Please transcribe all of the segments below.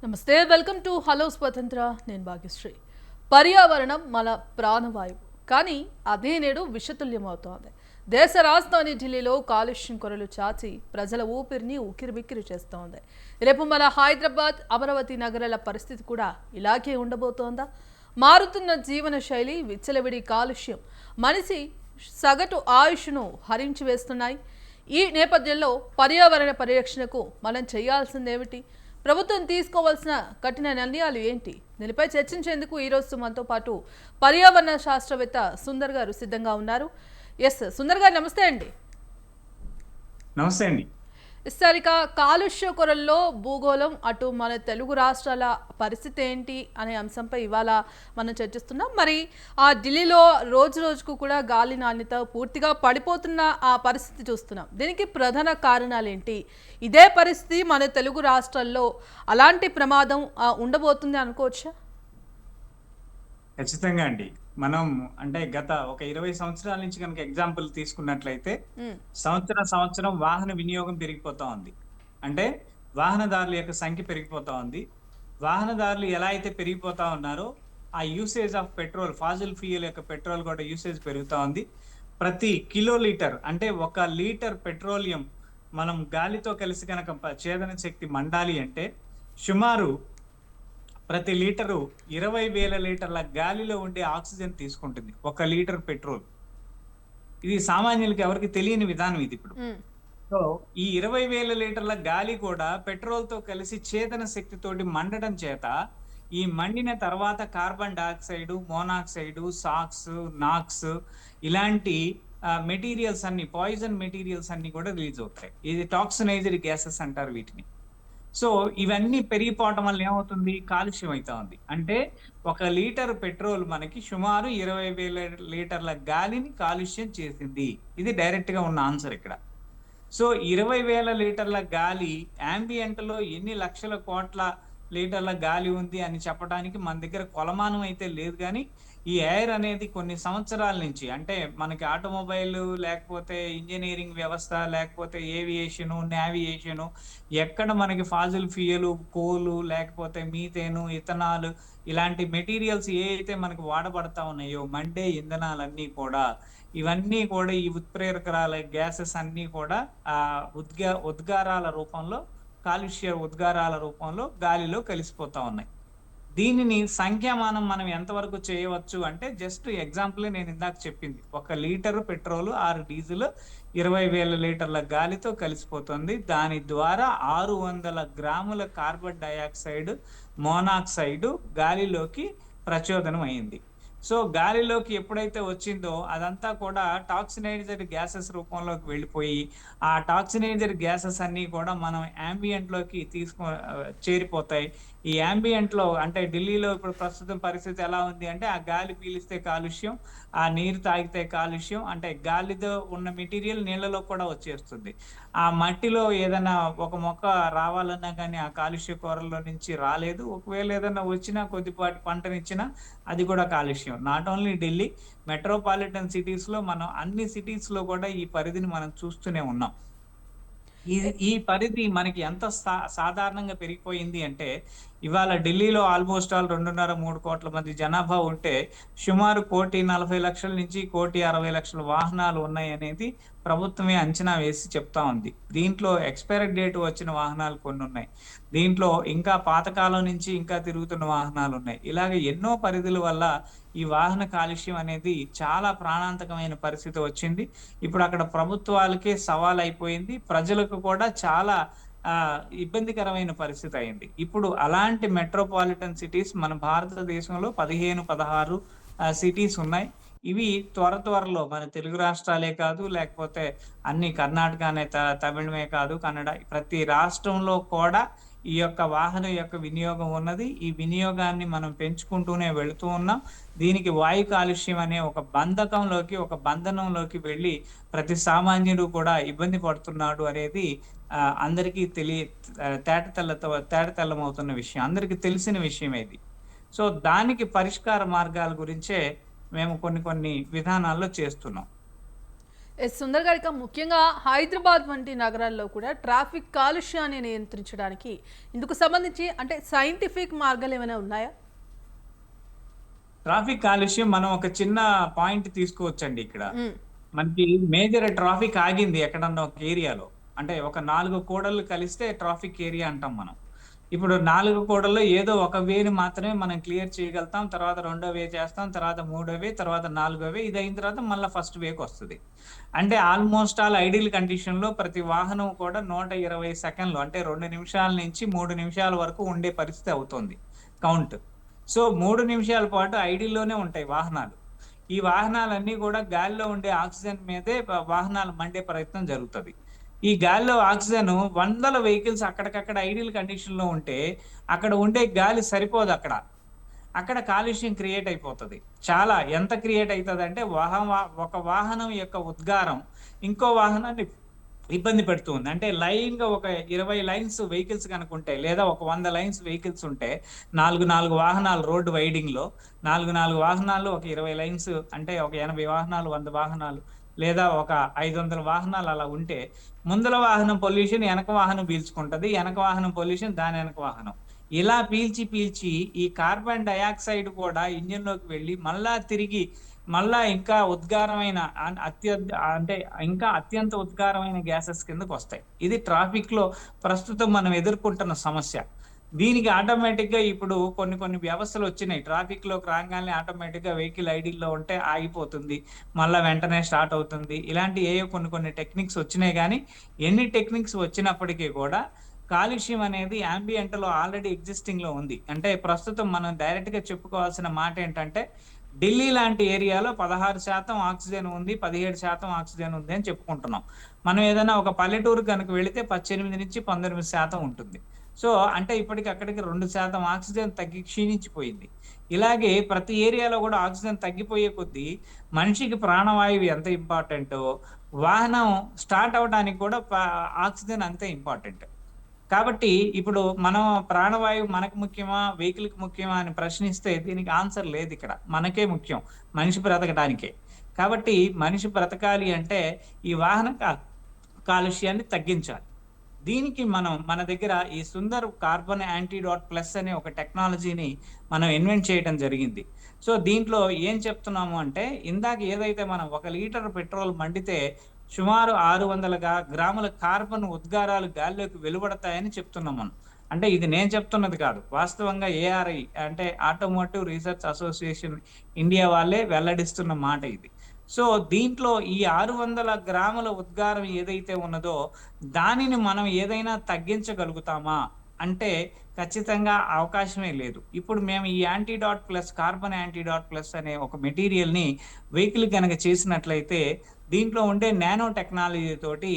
నమస్తే welcome to hello స్వతంత్ర నేను భాగ్యశ్రీ. పర్యావరణం మన ప్రాణవాయువు, కానీ అదే నేడు విషతుల్యమవుతోంది. దేశ రాజధాని ఢిల్లీలో కాలుష్యం కొరలు చాచి ప్రజల ఊపిరిని ఉక్కిరిబిక్కిరి చేస్తోంది. రేపు మన హైదరాబాద్, అమరావతి నగరాల పరిస్థితి కూడా ఇలాగే ఉండబోతోందా? మారుతున్న జీవన శైలి, విచ్చలవిడి కాలుష్యం మనిషి సగటు ఆయుష్ను హరించి వేస్తున్నాయి. ఈ నేపథ్యంలో పర్యావరణ పరిరక్షణకు మనం చేయాల్సిందేమిటి? ప్రభుత్వం తీసుకోవాల్సిన కఠిన నిర్ణయాలు ఏంటి? దీనిపై చర్చించేందుకు ఈరోజు మనతో పాటు పర్యావరణ శాస్త్రవేత్త సుందర్ గారు సిద్ధంగా ఉన్నారు. సుందర్ గారు నమస్తే అండి. నమస్తే అండి. సార్, ఇక కాలుష్య కొరల్లో భూగోళం, అటు మన తెలుగు రాష్ట్రాల పరిస్థితి ఏంటి అనే అంశంపై ఇవాళ మనం చర్చిస్తున్నాం. మరి ఆ ఢిల్లీలో రోజు రోజుకు కూడా గాలి నాణ్యత పూర్తిగా పడిపోతున్న ఆ పరిస్థితి చూస్తున్నాం. దీనికి ప్రధాన కారణాలు ఏంటి? ఇదే పరిస్థితి మన తెలుగు రాష్ట్రాల్లో అలాంటి ప్రమాదం ఉండబోతుంది అనుకోవచ్చా? ఖచ్చితంగా అండి. మనం అంటే గత ఒక 20 సంవత్సరాల నుంచి కనుక ఎగ్జాంపుల్ తీసుకున్నట్లయితే సంవత్సరం వాహన వినియోగం పెరిగిపోతా ఉంది. అంటే వాహనదారుల యొక్క సంఖ్య పెరిగిపోతా ఉంది. వాహనదారులు ఎలా అయితే పెరిగిపోతా ఉన్నారో ఆ usage of petrol, Faasil fuel యొక్క పెట్రోల్ కూడా యూసేజ్ పెరుగుతా ఉంది. ప్రతి కిలో లీటర్ అంటే 1 లీటర్ పెట్రోలియం మనం గాలితో కలిసి కనుక ఛేదన శక్తి మండాలి అంటే సుమారు ప్రతి లీటరు 20,000 లీటర్ల గాలిలో ఉండే ఆక్సిజన్ తీసుకుంటుంది 1 లీటర్ పెట్రోల్. ఇది సామాన్యులకి ఎవరికి తెలియని విధానం ఇది ఇప్పుడు. సో ఈ 20,000 లీటర్ల గాలి కూడా పెట్రోల్ తో కలిసి ఛేదన శక్తితోటి మండడం చేత ఈ మండిన తర్వాత కార్బన్ డయాక్సైడ్, మోనాక్సైడ్, సాక్స్, నాక్స్ ఇలాంటి మెటీరియల్స్ అన్ని, పాయిజన్ మెటీరియల్స్ అన్ని కూడా రిలీజ్ అవుతాయి. ఇది టాక్సినైజ్డ్ గ్యాసెస్ అంటారు వీటిని. సో ఇవన్నీ పెరిగిపోవటం వల్ల ఏమవుతుంది? కాలుష్యం అవుతా ఉంది. అంటే 1 లీటర్ పెట్రోల్ మనకి సుమారు 20,000 లీటర్ల గాలిని కాలుష్యం చేసింది. ఇది డైరెక్ట్ గా ఉన్న ఆన్సర్ ఇక్కడ. సో 20,000 లీటర్ల గాలి ambient లో ఎన్ని లక్షల కోట్ల లీటర్ల గాలి ఉంది అని చెప్పడానికి మన దగ్గర కొలమానం అయితే లేదు. కానీ ఈ ఎయిర్ అనేది కొన్ని సంవత్సరాల నుంచి, అంటే మనకి ఆటోమొబైల్, లేకపోతే ఇంజనీరింగ్ వ్యవస్థ, లేకపోతే ఏవియేషను, నావియేషను, ఎక్కడ మనకి ఫాజిల్ ఫ్యూయల్, కోలు, లేకపోతే మీథేను, ఇథనాల్ ఇలాంటి మెటీరియల్స్ ఏ అయితే మనకి వాడబడతా ఉన్నాయో, మండే ఇంధనాలన్నీ కూడా, ఇవన్నీ కూడా ఈ ఉత్ప్రేరకాల గ్యాసెస్ అన్నీ కూడా ఉద్గారాల రూపంలో, కాలుష్య ఉద్గారాల రూపంలో గాలిలో కలిసిపోతా ఉన్నాయి. దీనిని సంఖ్యామానం మనం ఎంతవరకు చేయవచ్చు అంటే, జస్ట్ ఎగ్జాంపుల్ నేను ఇందాక చెప్పింది, 1 లీటరు పెట్రోల్ 6 డీజిల్ 20,000 లీటర్ల గాలితో కలిసిపోతుంది. దాని ద్వారా 600 గ్రాముల కార్బన్ డయాక్సైడ్, మోనాక్సైడ్ గాలిలోకి ప్రచోదనం అయింది. సో గాలిలోకి ఎప్పుడైతే వచ్చిందో అదంతా కూడా టాక్సినైజ్డ్ గ్యాసెస్ రూపంలోకి వెళ్ళిపోయి, ఆ టాక్సినైజ్డ్ గ్యాసెస్ అన్ని కూడా మనం ambient లోకి చేరిపోతాయి. ఈ ambient లో అంటే ఢిల్లీలో ఇప్పుడు ప్రస్తుతం పరిస్థితి ఎలా ఉంది అంటే, ఆ గాలి పీలిస్తే కాలుష్యం, ఆ నీరు తాగితే కాలుష్యం. అంటే గాలితో ఉన్న మెటీరియల్ నీళ్ళలో కూడా వచ్చేస్తుంది. ఆ మట్టిలో ఏదైనా ఒక మొక్క రావాలన్నా కానీ ఆ కాలుష్య కోరల్లో నుంచి రాలేదు. ఒకవేళ ఏదైనా వచ్చినా, కొద్దిపాటి పంటనిచ్చినా అది కూడా కాలుష్యం. Not only Delhi, metropolitan cities లో, మనం అన్ని సిటీస్ లో కూడా ఈ పరిధిని మనం చూస్తూనే ఉన్నాం. ఈ పరిధి మనకి ఎంత సాధారణంగా పెరిగిపోయింది అంటే, ఇవాళ ఢిల్లీలో ఆల్మోస్ట్ ఆల్ 2.5-3 కోట్ల మంది జనాభా ఉంటే సుమారు 1,40,00,000 నుంచి 1,60,00,000 వాహనాలు ఉన్నాయి అనేది ప్రభుత్వమే అంచనా వేసి చెప్తా ఉంది. దీంట్లో ఎక్స్పైరీ డేట్ వచ్చిన వాహనాలు కొన్ని ఉన్నాయి. దీంట్లో ఇంకా పాతకాలం నుంచి ఇంకా తిరుగుతున్న వాహనాలు ఉన్నాయి. ఇలాగ ఎన్నో పరిధుల వల్ల ఈ వాహన కాలుష్యం అనేది చాలా ప్రాణాంతకమైన పరిస్థితి వచ్చింది. ఇప్పుడు అక్కడ ప్రభుత్వాలకే సవాల్ అయిపోయింది, ప్రజలకు కూడా చాలా ఇబ్బందికరమైన పరిస్థితి అయింది. ఇప్పుడు అలాంటి మెట్రోపాలిటన్ సిటీస్ మన భారతదేశంలో 15-16 సిటీస్ ఉన్నాయి. ఇవి త్వరలో మన తెలుగు రాష్ట్రాలే కాదు, లేకపోతే అన్ని కర్ణాటకనే, తమిళమే కాదు, కన్నడ, ప్రతి రాష్ట్రంలో కూడా ఈ యొక్క వాహన యొక్క వినియోగం ఉన్నది. ఈ వినియోగాన్ని మనం పెంచుకుంటూనే వెళుతూ ఉన్నాం. దీనికి వాయు కాలుష్యం అనే ఒక బంధకంలోకి, ఒక బంధనంలోకి వెళ్ళి ప్రతి సామాన్యుడు కూడా ఇబ్బంది పడుతున్నాడు అనేది అందరికీ తేటతెల్లమవుతున్న విషయం, అందరికీ తెలిసిన విషయం ఇది. సో దానికి పరిష్కార మార్గాల గురించే మేము కొన్ని విధానాల్లో చేస్తున్నాం. సుందర్ గారు, ఇక ముఖ్యంగా హైదరాబాద్ వంటి నగరాల్లో కూడా ట్రాఫిక్ కాలుష్యాన్ని నియంత్రించడానికి ఇందుకు సంబంధించి అంటే సైంటిఫిక్ మార్గాలు ఏమైనా ఉన్నాయా? ట్రాఫిక్ కాలుష్యం మనం ఒక చిన్న పాయింట్ తీసుకోవచ్చండి ఇక్కడ. ఉమ్, మనకి మేజర్ ట్రాఫిక్ ఆగింది ఎక్కడన్నా ఒక ఏరియాలో. అంటే ఒక 4 కూడళ్ళు కలిస్తే ట్రాఫిక్ ఏరియా అంటాం మనం. ఇప్పుడు 4 కూడల్లో ఏదో ఒక వేని మాత్రమే మనం క్లియర్ చేయగలుగుతాం. తర్వాత రెండో వే చేస్తాం. తర్వాత మూడో వే, తర్వాత నాలుగో వే. ఇది అయిన తర్వాత మళ్ళా ఫస్ట్ వేకొస్తది. అంటే ఆల్మోస్ట్ ఆల్ ఐడియల్ కండిషన్‌లో ప్రతి వాహనం కూడా 120 సెకన్లు అంటే 2 నిమిషాల నుంచి 3 నిమిషాల వరకు ఉండే పరిస్థితి అవుతుంది కౌంట్. సో 3 నిమిషాల పాటు ఐడిల్‌లోనే ఉంటాయి వాహనాలు. ఈ వాహనాలన్నీ కూడా గాలిలో ఉండే ఆక్సిజన్ మీదే వాహనాలు మండే ప్రయత్నం జరుగుతది. ఈ గాలిలో ఆక్సిజన్ వందల వెహికల్స్ అక్కడికక్కడ ఐడియల్ కండిషన్‌లో ఉంటే, అక్కడ ఉండే గాలి సరిపోదక్కడ. అక్కడ కాలుష్యం క్రియేట్ అయిపోతది. చాలా ఎంత క్రియేట్ అయితదంటే ఒక వాహనం యొక్క ఉద్గారం ఇంకో వాహనాన్ని ఇబ్బంది పెడుతూ ఉంది. అంటే లైన్‌గా ఒక 20 లైన్స్ వెహికల్స్ గనుకుంటే లేదా ఒక 100 లైన్స్ వెహికల్స్ ఉంటే 4 వాహనాలు రోడ్ వైడింగ్‌లో 4 వాహనాలు ఒక 20 లైన్స్ అంటే ఒక 80 వాహనాలు, 100 వాహనాలు లేదా ఒక 500 వాహనాలు అలా ఉంటే ముందల వాహనం పొల్యూషన్ ఎనక వాహనం పీల్చుకుంటది. ఎనక వాహనం పొల్యూషన్ దాని ఎనక వాహనం. ఇలా పీల్చి ఈ కార్బన్ డయాక్సైడ్ కూడా ఇంజిన్‌లోకి వెళ్లి మళ్ళా తిరిగి ఇంకా ఉద్గారమైన అంటే ఇంకా అత్యంత ఉద్గారమైన గ్యాసెస్ కిందకొస్తాయి. ఇది ట్రాఫిక్‌లో ప్రస్తుతం మనం ఎదుర్కొంటున్న సమస్య. దీనికి ఆటోమేటిక్‌గా ఇప్పుడు కొన్ని వ్యవస్థలొచ్చినాయి. ట్రాఫిక్‌లోకి రాంగాల్నే ఆటోమేటిక్‌గా వెహికల్ ఐడిల్‌లో ఉంటే ఆగిపోతుంది. మళ్ళా వెంటనే స్టార్ట్ అవుతుంది. ఇలాంటి ఏయో కొన్ని టెక్నిక్స్ వచ్చినాయి గానీ, ఎన్ని టెక్నిక్స్ వచ్చినప్పటికీ కూడా కాలుష్యం అనేది యాంబియంట్‌లో ఆల్రెడీ ఎగ్జిస్టింగ్‌లో ఉంది. అంటే ప్రస్తుతం మనం డైరెక్ట్‌గా చెప్పుకోవాల్సిన మాటేంటంటే, ఢిల్లీ లాంటి ఏరియాలో 16% ఆక్సిజన్ ఉంది, 17% ఆక్సిజన్ ఉంది అని చెప్పుకుంటున్నాం. మనం ఏదైనా ఒక పల్లెటూరు గనుక వెళితే 18-19% ఉంటుంది. సో, అంటే ఇప్పటికి అక్కడికి 2% ఆక్సిజన్ తగ్గి క్షీణించిపోయింది. ఇలాగే ప్రతి ఏరియాలో గూడా ఆక్సిజన్ తగ్గిపోయే కొద్దీ మనిషికి ప్రాణవాయువు ఎంత ఇంపార్టెంటో, వాహనం స్టార్ట్ అవ్వడానికి కూడా ఆక్సిజన్ అంతే ఇంపార్టెంట్. కాబట్టి ఇప్పుడు మనం ప్రాణవాయువు మనకు ముఖ్యమా? వెహికల్‌కి ముఖ్యమా? అని ప్రశ్నిస్తే దీనికి ఆన్సర్ లేదిక్కడ. మనకే ముఖ్యం. మనిషి బ్రతకడానికే. కాబట్టి మనిషి బ్రతకాలి అంటే ఈ వాహన కాలుష్యాన్ని తగ్గించాలి. దీనికి మన దగ్గర ఈ సుందర్ కార్బన్ యాంటీడాట్ ప్లస్ అనే ఒక టెక్నాలజీని మనం ఇన్వెంట్ చేయడం జరిగింది. సో, దీంట్లో ఏం చెప్తున్నాము అంటే ఇందాక ఏదైతే మనం 1 లీటర్ పెట్రోల్ మండితే సుమారు 600 గ్రాముల కార్బన్ ఉద్గారాలు గాల్లోకి వెలువడతాయని చెప్తున్నాం మనం. అంటే ఇది నేను చెప్తున్నది కాదు. వాస్తవంగా ఏఆర్ఐ అంటే ఆటోమోటివ్ రీసెర్చ్ అసోసియేషన్ ఇండియా వాళ్ళే వెల్లడిస్తున్న మాట ఇది. సో, దీంట్లో ఈ 600 గ్రాముల ఉద్గారం ఏదైతే ఉన్నదో దానిని మనం ఏదైనా తగ్గించగలుగుతామా? అంటే ఖచ్చితంగా అవకాశమే లేదు. ఇప్పుడు మేము ఈ antidote plus carbon antidote plus అనే ఒక మెటీరియల్‌ని వెహికల్ గనక చేసినట్లయితే దీంట్లో ఉండే నానో టెక్నాలజీ తోటి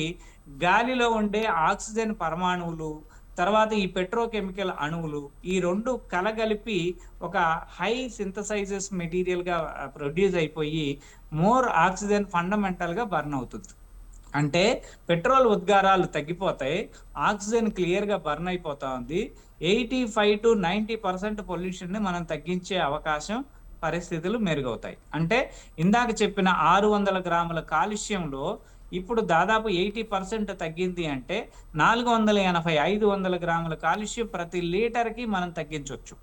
గాలిలో ఉండే ఆక్సిజన్ పరమాణువులు, తర్వాత ఈ పెట్రోకెమికల్ అణువులు ఈ 2 కలగలిపి ఒక హై సింథసైజెస్ మెటీరియల్‌గా ప్రొడ్యూస్ అయిపోయి మోర్ ఆక్సిజన్ ఫండమెంటల్‌గా బర్న్ అవుతుంది. అంటే పెట్రోల్ ఉద్గారాలు తగ్గిపోతాయి. ఆక్సిజన్ క్లియర్‌గా బర్న్ అయిపోతా ఉంది. 85-90% పొల్యూషన్‌ని మనం తగ్గించే అవకాశం, పరిస్థితులు మెరుగవుతాయి. అంటే ఇందాక చెప్పిన 600 గ్రాముల కాలుష్యంలో ఇప్పుడు దాదాపు 80% తగ్గింది అంటే 480, 500 గ్రాముల కాలుష్యం ప్రతి లీటర్‌కి మనం తగ్గించొచ్చు.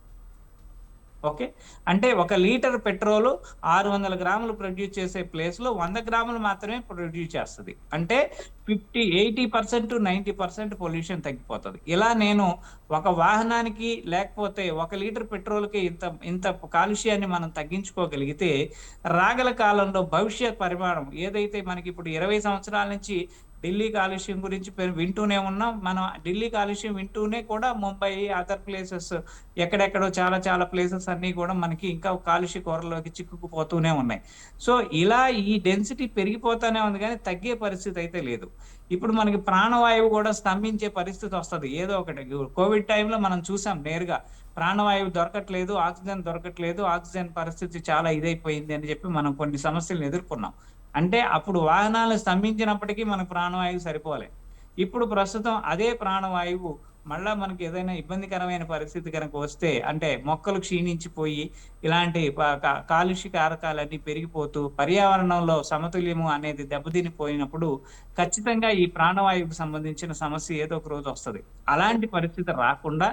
ఓకే. అంటే 1 లీటర్ పెట్రోలు 600 గ్రాములు ప్రొడ్యూస్ చేసే ప్లేస్‌లో 100 గ్రాములు మాత్రమే ప్రొడ్యూస్ చేస్తది. అంటే 80% పొల్యూషన్ తగ్గిపోతది. ఇలా నేను ఒక వాహనానికి లేకపోతే 1 లీటర్ పెట్రోల్‌కి ఇంత కాలుష్యాన్ని మనం తగ్గించుకోగలిగితే రాగల కాలంలో భవిష్యత్ పరిమాణం ఏదైతే మనకిప్పుడు 20 సంవత్సరాల నుంచి ఢిల్లీ కాలుష్యం గురించి వింటూనే ఉన్నాం. మనం ఢిల్లీ కాలుష్యం వింటూనే కూడా ముంబై, అదర్ ప్లేసెస్ ఎక్కడెక్కడో చాలా ప్లేసెస్ అన్నీ కూడా మనకి ఇంకా కాలుష్య కోరల్లోకి చిక్కుకుపోతూనే ఉన్నాయి. సో, ఇలా ఈ డెన్సిటీ పెరిగిపోతానే ఉంది గానీ తగ్గే పరిస్థితి అయితే లేదు. ఇప్పుడు మనకి ప్రాణవాయువు కూడా స్తంభించే పరిస్థితి వస్తది. ఏదో ఒకటి కోవిడ్ టైంలో మనం చూసాం నేరుగా. ప్రాణవాయువు దొరకట్లేదు, ఆక్సిజన్ దొరకట్లేదు, ఆక్సిజన్ పరిస్థితి చాలా ఇదైపోయింది అని చెప్పి మనం కొన్ని సమస్యలను ఎదుర్కొన్నాం. అంటే అప్పుడు వాహనాలు స్తంభించినప్పటికీ మనకు ప్రాణవాయువు సరిపోలే. ఇప్పుడు ప్రస్తుతం అదే ప్రాణవాయువు మళ్ళా మనకి ఏదైనా ఇబ్బందికరమైన పరిస్థితి గనక వస్తే, అంటే మొక్కలు క్షీణించిపోయి, ఇలాంటి కాలుష్య కారకాలన్నీ పెరిగిపోతూ, పర్యావరణంలో సమతుల్యము అనేది దెబ్బతినిపోయినప్పుడు, ఖచ్చితంగా ఈ ప్రాణవాయువుకి సంబంధించిన సమస్య ఏదో ఒక రోజు వస్తది. అలాంటి పరిస్థితి రాకుండా,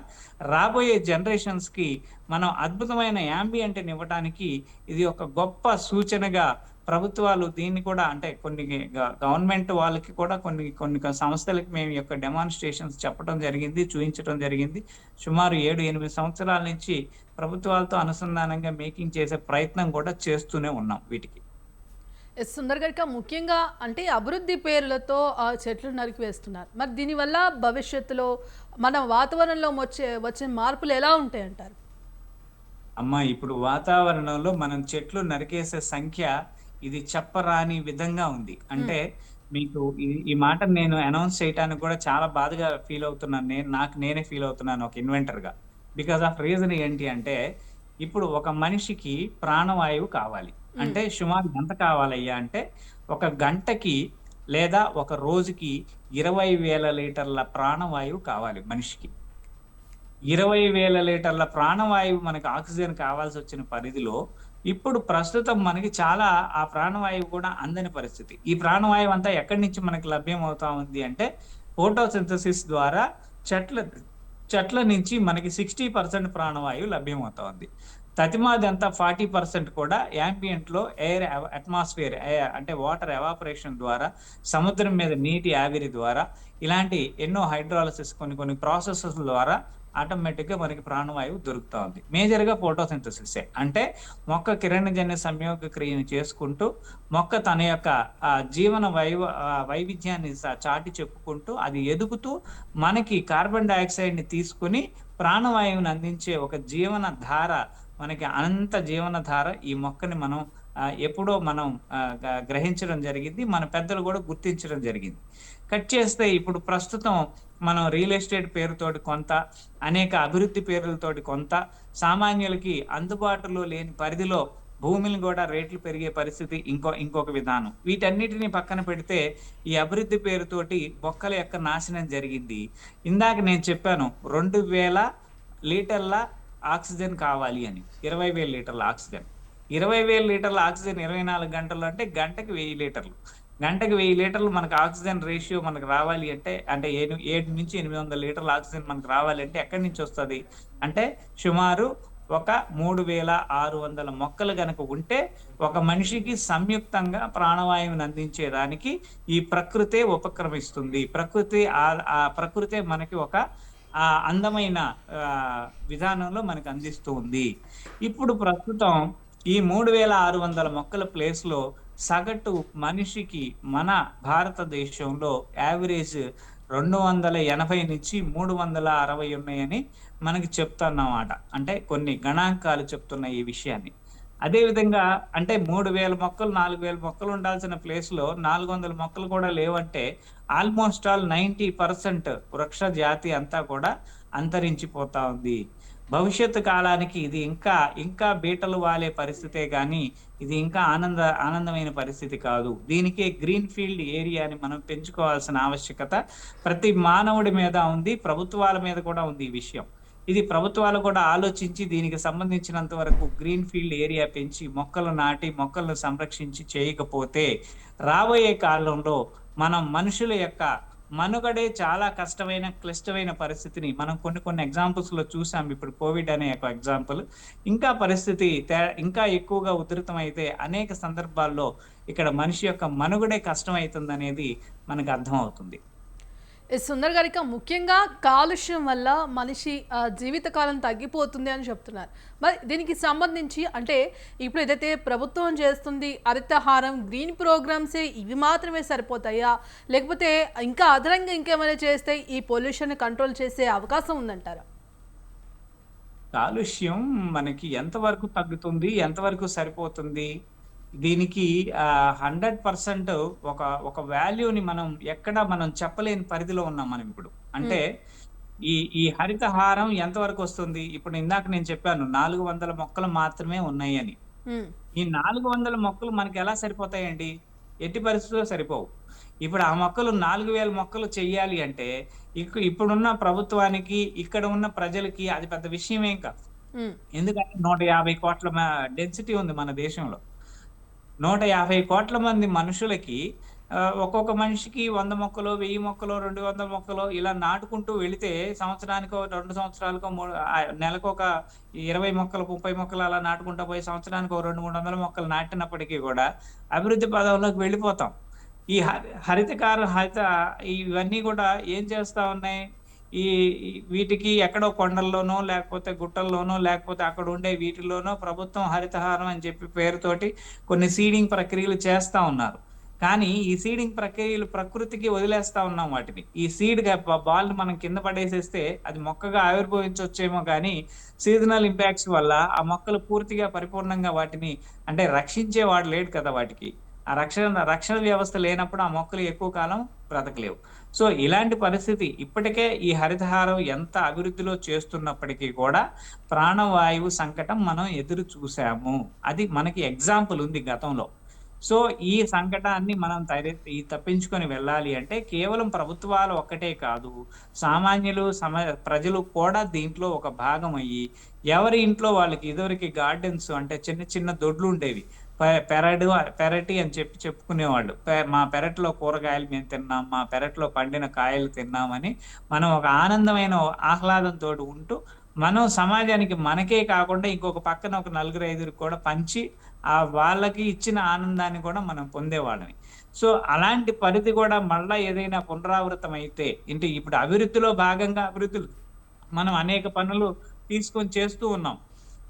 రాబోయే జనరేషన్స్‌కి మనం అద్భుతమైన యాంబియంట్‌నివ్వటానికి ఇది ఒక గొప్ప సూచనగా ప్రభుత్వాలు దీన్ని కూడా, అంటే కొన్ని గవర్నమెంట్ వాళ్ళకి కూడా కొన్ని కొన్ని సంస్థలకి మేము ఈ యొక్క డెమాన్‌స్ట్రేషన్స్ చెప్పడం జరిగింది. చూయించటం జరిగింది. సుమారు 7, 8 సంవత్సరాల నుంచి ప్రభుత్వాలతో అనుసంధానంగా మేకింగ్ చేసే ప్రయత్నం కూడా చేస్తూనే ఉన్నాం వీటికి. ఎస్ సుందర్ గారిక ముఖ్యంగా అంటే అభివృద్ధి పేర్లతో చెట్లు నరికివేస్తున్నారు. మరి దీనివల్ల భవిష్యత్తులో మన వాతావరణంలో వచ్చే మార్పులు ఎలా ఉంటాయంటారు? అమ్మా, ఇప్పుడు వాతావరణంలో మనం చెట్లు నరికేసే సంఖ్య ఇది చెప్పరాని విధంగా ఉంది. హ్మ్. అంటే మీకు ఈ మాటను నేను అనౌన్స్ చేయటానికి కూడా చాలా బాధగా ఫీల్ అవుతున్నాను. నాకు నేనే ఫీల్ అవుతున్నాను ఒక ఇన్వెంటర్‌గా. బికాజ్ ఆఫ్ రీజన్ ఏంటి అంటే, ఇప్పుడు ఒక మనిషికి ప్రాణవాయువు కావాలి. హ్మ్. అంటే సుమారు ఎంత కావాలయ్యా అంటే, ఒక గంటకి లేదా ఒక రోజుకి 20,000 లీటర్ల ప్రాణవాయువు కావాలి మనిషికి. 20,000 లీటర్ల ప్రాణవాయువు మనకు ఆక్సిజన్ కావాల్సొచ్చిన పరిధిలో, ఇప్పుడు ప్రస్తుతం మనకి చాలా ఆ ప్రాణవాయువు కూడా అందని పరిస్థితి. ఈ ప్రాణవాయువు అంతా ఎక్కడి నుంచి మనకు లభ్యమవుతా ఉంది అంటే, ఫోటోసింథసిస్ ద్వారా చెట్ల చెట్ల నుంచి మనకి 60% ప్రాణవాయువు లభ్యమవుతా ఉంది. తతిమాదంతా 40% కూడా యాంబియంట్‌లో అట్మాస్ఫియర్ అంటే వాటర్ ఎవాపరేషన్ ద్వారా, సముద్రం మీద నీటి ఆవిరి ద్వారా, ఇలాంటి ఎన్నో హైడ్రాలిసిస్ కొన్ని కొన్ని ప్రాసెసెస్ ద్వారా ఆటోమేటిక్‌గా మనకి ప్రాణవాయువు దొరుకుతా ఉంది. మేజర్‌గా ఫోటోసింథసిసే. అంటే మొక్క కిరణజన్య సంయోగ క్రియను చేసుకుంటూ, మొక్క తన యొక్క వైవిధ్యాన్ని చాటి చెప్పుకుంటూ, అది ఎదుగుతూ మనకి కార్బన్ డయాక్సైడ్‌ని తీసుకొని ప్రాణవాయువుని అందించే ఒక జీవన ధార, మనకి అనంత జీవన ధార ఈ మొక్కని మనం ఎప్పుడో మనం గ్రహించడం జరిగింది. మన పెద్దలు కూడా గుర్తించడం జరిగింది. కట్ చేస్తే ఇప్పుడు ప్రస్తుతం మనం రియల్ ఎస్టేట్ పేరుతోటి కొంత, అనేక అభివృద్ధి పేర్లతోటి కొంత, సామాన్యులకి అందుబాటులో లేని పరిధిలో భూమిని కూడా రేట్లు పెరిగే పరిస్థితి ఇంకొక విధానం. వీటన్నిటిని పక్కన పెడితే ఈ అభివృద్ధి పేరుతోటి మొక్కల యొక్క నాశనం జరిగింది. ఇందాక నేను చెప్పాను 2,000 లీటర్ల ఆక్సిజన్ కావాలి అని. 20,000 లీటర్ల ఆక్సిజన్. 20,000 లీటర్ల ఆక్సిజన్ 24 గంటలు అంటే గంటకి 1000 లీటర్లు. గంటకి 1000 లీటర్లు మనకు ఆక్సిజన్ రేషియో మనకు రావాలి అంటే, 7-800 లీటర్ల ఆక్సిజన్ మనకు రావాలి అంటే ఎక్కడి నుంచి వస్తది? అంటే సుమారు ఒక 3,600 మొక్కలు గనక ఉంటే, ఒక మనిషికి సంయుక్తంగా ప్రాణవాయువుని అందించేదానికి ఈ ప్రకృతే ఉపక్రమిస్తుంది. ప్రకృతే మనకి ఒక అందమైన విధానంలో మనకు అందిస్తూ ఉంది. ఇప్పుడు ప్రస్తుతం ఈ 3,600 మొక్కల ప్లేస్‌లో సగటు మనిషికి మన భారతదేశంలో యావరేజ్ 280-360 ఉన్నాయని మనకి చెప్తున్నమాట. అంటే కొన్ని గణాంకాలు చెప్తున్నాయి ఈ విషయాన్ని. అదే విధంగా అంటే 3,000 మొక్కలు, 4,000 మొక్కలు ఉండాల్సిన ప్లేస్‌లో 400 మొక్కలు కూడా లేవంటే ఆల్‌మోస్ట్ ఆల్ 90% వృక్ష జాతి అంతా కూడా అంతరించిపోతా ఉంది. భవిష్యత్తు కాలానికి ఇది ఇంకా బీటలు వాలే పరిస్థితే గానీ, ఇది ఇంకా ఆనందమైన పరిస్థితి కాదు. దీనికే గ్రీన్ ఫీల్డ్ ఏరియాని మనం పెంచుకోవాల్సిన ఆవశ్యకత ప్రతి మానవుడి మీద ఉంది. ప్రభుత్వాల మీద కూడా ఉంది ఈ విషయం. ఇది ప్రభుత్వాలు కూడా ఆలోచించి దీనికి సంబంధించినంత వరకు గ్రీన్ ఫీల్డ్ ఏరియా పెంచి, మొక్కలు నాటి, మొక్కలను సంరక్షించి చేయకపోతే, రాబోయే కాలంలో మనం మనుషుల యొక్క మనుగడే చాలా కష్టమైన, క్లిష్టమైన పరిస్థితిని మనం కొన్ని ఎగ్జాంపుల్స్‌లో చూసాం. ఇప్పుడు కోవిడ్ అనే ఒక ఎగ్జాంపుల్. ఇంకా పరిస్థితి ఇంకా ఎక్కువగా ఉధృతమైతే అనేక సందర్భాల్లో ఇక్కడ మనిషి యొక్క మనుగడే కష్టమైతుందనేది మనకు అర్థమవుతుంది. సుందర్ గారిక ముఖ్యంగా కాలుష్యం వల్ల మనిషి జీవితకాలం తగ్గిపోతుంది అని చెప్తున్నారు. మరి దీనికి సంబంధించి అంటే ఇప్పుడు ఏదైతే ప్రభుత్వం చేస్తుంది హరితహారం, గ్రీన్ ప్రోగ్రామ్సే ఇవి మాత్రమే సరిపోతాయా? లేకపోతే ఇంకా అదనంగా ఇంకేమైనా చేస్తే ఈ పొల్యూషన్ కంట్రోల్ చేసే అవకాశం ఉందంటారా? కాలుష్యం మనకి ఎంతవరకు తగ్గుతుంది? ఎంతవరకు సరిపోతుంది? దీనికి 100% ఒక వాల్యూని మనం చెప్పలేని పరిధిలో ఉన్నాం మనం ఇప్పుడు. అంటే హ్మ్. ఈ హరితహారం ఎంతవరకు వస్తుంది? ఇప్పుడు ఇందాక నేను చెప్పాను 400 మొక్కలు మాత్రమే ఉన్నాయని. హ్మ్. ఈ 400 మొక్కలు మనకెలా సరిపోతాయండి? ఎట్టి పరిస్థితుల్లో సరిపోవు. ఇప్పుడు ఆ మొక్కలు 4000 మొక్కలు చెయ్యాలి అంటే ఇప్పుడున్న ప్రభుత్వానికి, ఇక్కడ ఉన్న ప్రజలకి అది పెద్ద విషయం ఏం కాదు. హ్మ్. ఎందుకంటే 150,00,00,000 డెన్సిటీ ఉంది మన దేశంలో. 150,00,00,000 మంది మనుషులకి ఒక్కొక్క మనిషికి 100 మొక్కలో, 1000 మొక్కలో, 200 మొక్కలో ఇలా నాటుకుంటూ వెళితే సంవత్సరానికో, 2 సంవత్సరాలకో, నెలకొక 20 మొక్కలు, 30 మొక్కలు అలా నాటుకుంటా పోయి సంవత్సరానికో 200, 300 మొక్కలు నాటినప్పటికీ కూడా అభివృద్ధి పదంలోకి వెళ్ళిపోతాం. ఈ హరిత ఇవన్నీ కూడా ఏం చేస్తా ఉన్నాయి? ఈ వీటికి ఎక్కడో కొండల్లోనో, లేకపోతే గుట్టల్లోనో, లేకపోతే అక్కడ ఉండే వీటిల్లోనో ప్రభుత్వం హరితహారం అని చెప్పి పేరుతోటి కొన్ని సీడింగ్ ప్రక్రియలు చేస్తా ఉన్నారు. కానీ ఈ సీడింగ్ ప్రక్రియలు ప్రకృతికి వదిలేస్తా ఉన్నాం వాటిని. ఈ బాల్‌ని మనం కింద పడేసేస్తే అది మొక్కగా ఆవిర్భవించొచ్చేమో గానీ, సీజనల్ ఇంపాక్ట్స్ వల్ల ఆ మొక్కలు పూర్తిగా పరిపూర్ణంగా వాటిని అంటే రక్షించేవాడు లేడు కదా వాటికి. ఆ రక్షణ వ్యవస్థ లేనప్పుడు ఆ మొక్కలు ఎక్కువ కాలం బ్రతకలేవు. సో, ఇలాంటి పరిస్థితి ఇప్పటికే ఈ హరితహారం ఎంత అభివృద్ధిలో చేస్తున్నప్పటికీ కూడా ప్రాణవాయువు సంకటం మనం ఎదురు చూసాము. అది మనకి ఎగ్జాంపుల్ ఉంది గతంలో. సో, ఈ సంకటాన్ని మనం తప్పించుకొని వెళ్ళాలి అంటే కేవలం ప్రభుత్వాలు ఒక్కటే కాదు, సామాన్యులు ప్రజలు కూడా దీంట్లో ఒక భాగమయ్యి, ఎవరి ఇంట్లో వాళ్ళకి ఇదివరకి గార్డెన్స్ అంటే చిన్న చిన్న దొడ్లుండేవి. పెరటి అని చెప్పుకునేవాళ్ళు. మా పెరట్లో కూరగాయలు మేము తిన్నాం, మా పెరట్లో పండిన కాయలు తిన్నామని మనం ఒక ఆనందమైన ఆహ్లాదంతోటి ఉంటూ, మనం సమాజానికి మనకే కాకుండా ఇంకొక పక్కన ఒక నలుగురు, ఐదుగురికి కూడా పంచి వాళ్ళకి ఇచ్చిన ఆనందాన్ని కూడా మనం పొందేవాళ్ళమి. సో, అలాంటి పరిధి కూడా మళ్ళా ఏదైనా పునరావృతం అయితే ఇప్పుడు అభివృద్ధిలో భాగంగా మనం అనేక పనులు తీసుకొని చేస్తూ ఉన్నాం.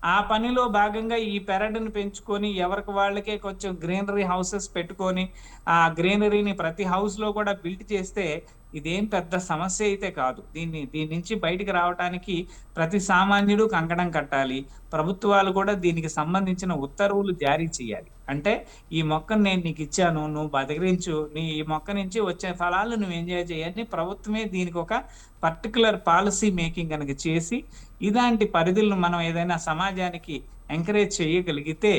ఆ పనిలో భాగంగా ఈ పెరడుని పెంచుకొని ఎవరికి వాళ్ళకే కొంచెం గ్రీనరీ హౌసెస్ పెట్టుకొని, ఆ గ్రీనరీని ప్రతి హౌస్‌లో కూడా బిల్డ్ చేస్తే ఇదేం పెద్ద సమస్య అయితే కాదు. దీని నుంచి బయటికి రావటానికి ప్రతి సామాన్యుడు కంకణం కట్టాలి. ప్రభుత్వాలు కూడా దీనికి సంబంధించిన ఉత్తర్వులు జారీ చేయాలి. అంటే ఈ మొక్కను నేను నీకిచ్చాను, నువ్వు బతికించు. ఈ మొక్క నుంచి వచ్చే ఫలాలు నువ్వు ఎంజాయ్ చెయ్యి ప్రభుత్వమే దీనికి ఒక పర్టిక్యులర్ పాలిసీ మేకింగ్ గనక చేసి, ఇలాంటి పరిధులను మనం ఏదైనా సమాజానికి ఎంకరేజ్ చేయగలిగితే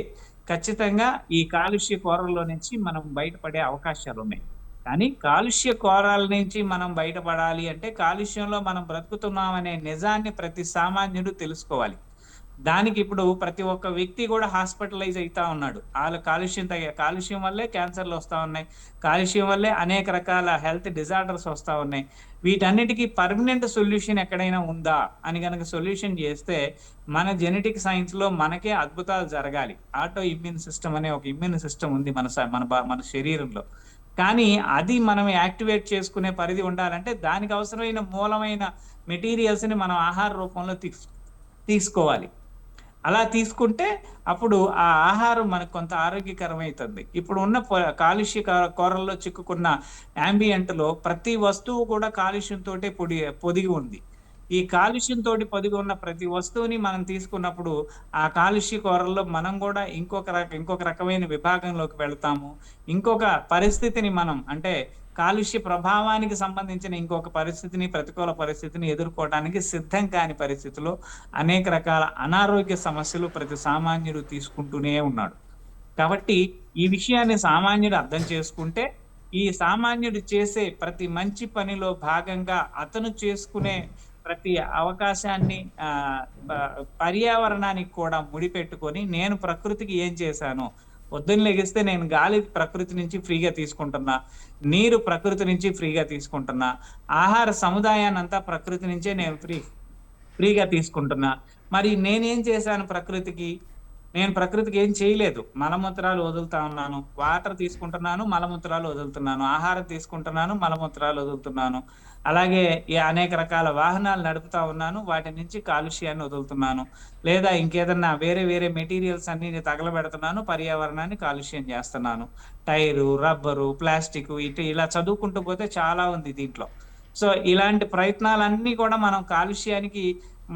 ఖచ్చితంగా ఈ కాలుష్య కోరల్లో నుంచి మనం బయటపడే అవకాశాలున్నాయి. కానీ కాలుష్య కోరాల నుంచి మనం బయటపడాలి అంటే కాలుష్యంలో మనం బ్రతుకుతున్నామనే నిజాన్ని ప్రతి సామాన్యుడు తెలుసుకోవాలి. దానికి ఇప్పుడు ప్రతి ఒక్క వ్యక్తి కూడా హాస్పిటలైజ్ అయితా ఉన్నాడు. కాలుష్యం వల్లే క్యాన్సర్‌లు వస్తా ఉన్నాయి. కాలుష్యం వల్లే అనేక రకాల హెల్త్ డిజార్డర్స్ వస్తా ఉన్నాయి. వీటన్నిటికి పర్మనెంట్ సొల్యూషన్ ఎక్కడైనా ఉందా అని గనక సొల్యూషన్ చేస్తే మన జెనెటిక్ సైన్స్‌లో మనకే అద్భుతాలు జరగాలి. ఆటో ఇమ్యూన్ సిస్టమ్ అనే ఒక ఇమ్యూన్ సిస్టమ్ ఉంది మన శరీరంలో. కానీ అది మనం యాక్టివేట్ చేసుకునే పరిధి ఉండాలంటే దానికి అవసరమైన మూలమైన మెటీరియల్స్‌ని మనం ఆహార రూపంలో తీసుకోవాలి. అలా తీసుకుంటే అప్పుడు ఆ ఆహారం మనకు కొంత ఆరోగ్యకరమైతుంది. ఇప్పుడు ఉన్న కాలుష్య కోరల్లో చిక్కుకున్న యాంబియంట్‌లో ప్రతి వస్తువు కూడా కాలుష్యంతోటే పొదిగి ఉంది. ఈ కాలుష్యంతోటి పొదిగి ఉన్న ప్రతి వస్తువుని మనం తీసుకున్నప్పుడు ఆ కాలుష్య కోరల్లో మనం కూడా ఇంకొక రకమైన విభాగంలోకి వెళ్తాము. ఇంకొక పరిస్థితిని మనం అంటే కాలుష్య ప్రభావానికి సంబంధించిన ఇంకొక ప్రతికూల పరిస్థితిని ఎదుర్కోవడానికి సిద్ధం కాని పరిస్థితిలో అనేక రకాల అనారోగ్య సమస్యలు ప్రతి సామాన్యుడు తీసుకుంటూనే ఉన్నాడు. కాబట్టి ఈ విషయాన్ని సామాన్యుడు అర్థం చేసుకుంటే, ఈ సామాన్యుడు చేసే ప్రతి మంచి పనిలో భాగంగా అతను చేసుకునే ప్రతి అవకాశాన్ని పర్యావరణానికి కూడా ముడిపెట్టుకొని నేను ప్రకృతికి ఏం చేశాను? పొద్దున్న లెగిస్తే నేను గాలి ప్రకృతి నుంచి ఫ్రీగా తీసుకుంటున్నా. నీరు ప్రకృతి నుంచి ఫ్రీగా తీసుకుంటున్నా. ఆహార సముదాయాన్నంతా ప్రకృతి నుంచే నేను ఫ్రీగా తీసుకుంటున్నా. మరి నేనేం చేశాను ప్రకృతికి? నేను ప్రకృతికి ఏం చేయలేదు. మలమూత్రాలు వదులుతా ఉన్నాను. వాటర్ తీసుకుంటున్నాను, మలమూత్రాలు వదులుతున్నాను. ఆహారం తీసుకుంటున్నాను, మలమూత్రాలు వదులుతున్నాను. అలాగే అనేక రకాల వాహనాలు నడుపుతా ఉన్నాను. వాటి నుంచి కాలుష్యాన్ని వదులుతున్నాను. లేదా ఇంకేదన్నా వేరే మెటీరియల్స్ అన్నిని తగలబెడుతున్నాను. పర్యావరణాన్ని కాలుష్యం చేస్తున్నాను. టైరు, రబ్బరు, ప్లాస్టికు ఇలా చదువుకుంటూ పోతే చాలా ఉంది దీంట్లో. సో, ఇలాంటి ప్రయత్నాలన్నీ కూడా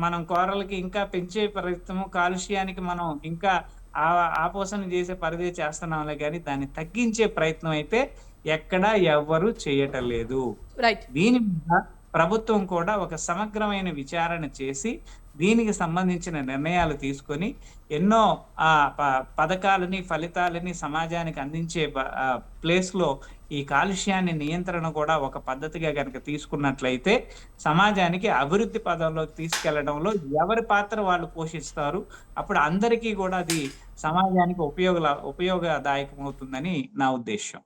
మనం కోరలకి ఇంకా పెంచే ప్రయత్నము, కాలుష్యానికి మనం ఇంకా ఆపోసన చేసే పరిధి చేస్తున్నాంలే గాని దాన్ని తగ్గించే ప్రయత్నం అయితే ఎక్కడా ఎవ్వరు చేయటం లేదు. రైట్. దీని మీద ప్రభుత్వం కూడా ఒక సమగ్రమైన విచారణ చేసి దీనికి సంబంధించిన నిర్ణయాలు తీసుకొని ఎన్నో పథకాలని ఫలితాలని సమాజానికి అందించే ప్లేస్లో ఈ కాలుష్యాన్ని నియంత్రణ కూడా ఒక పద్ధతిగా కనుక తీసుకున్నట్లయితే సమాజానికి అభివృద్ధి పదంలోకి తీసుకెళ్లడంలో ఎవరి పాత్ర వాళ్ళు పోషిస్తారు. అప్పుడు అందరికీ కూడా అది సమాజానికి ఉపయోగదాయకం అవుతుందని నా ఉద్దేశం.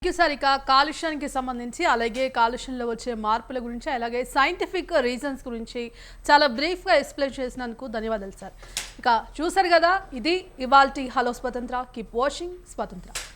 సార్, ఇక కాలుష్యానికి సంబంధించి అలాగే కాలుష్యంలో వచ్చే మార్పుల గురించి అలాగే సైంటిఫిక్ రీజన్స్ గురించి చాలా బ్రీఫ్గా ఎక్స్ప్లెయిన్ చేసినందుకు ధన్యవాదాలు సార్. ఇక చూసారు కదా, ఇది ఇవాల్టి హలో స్వతంత్ర. కీప్ వాచింగ్ స్వతంత్ర.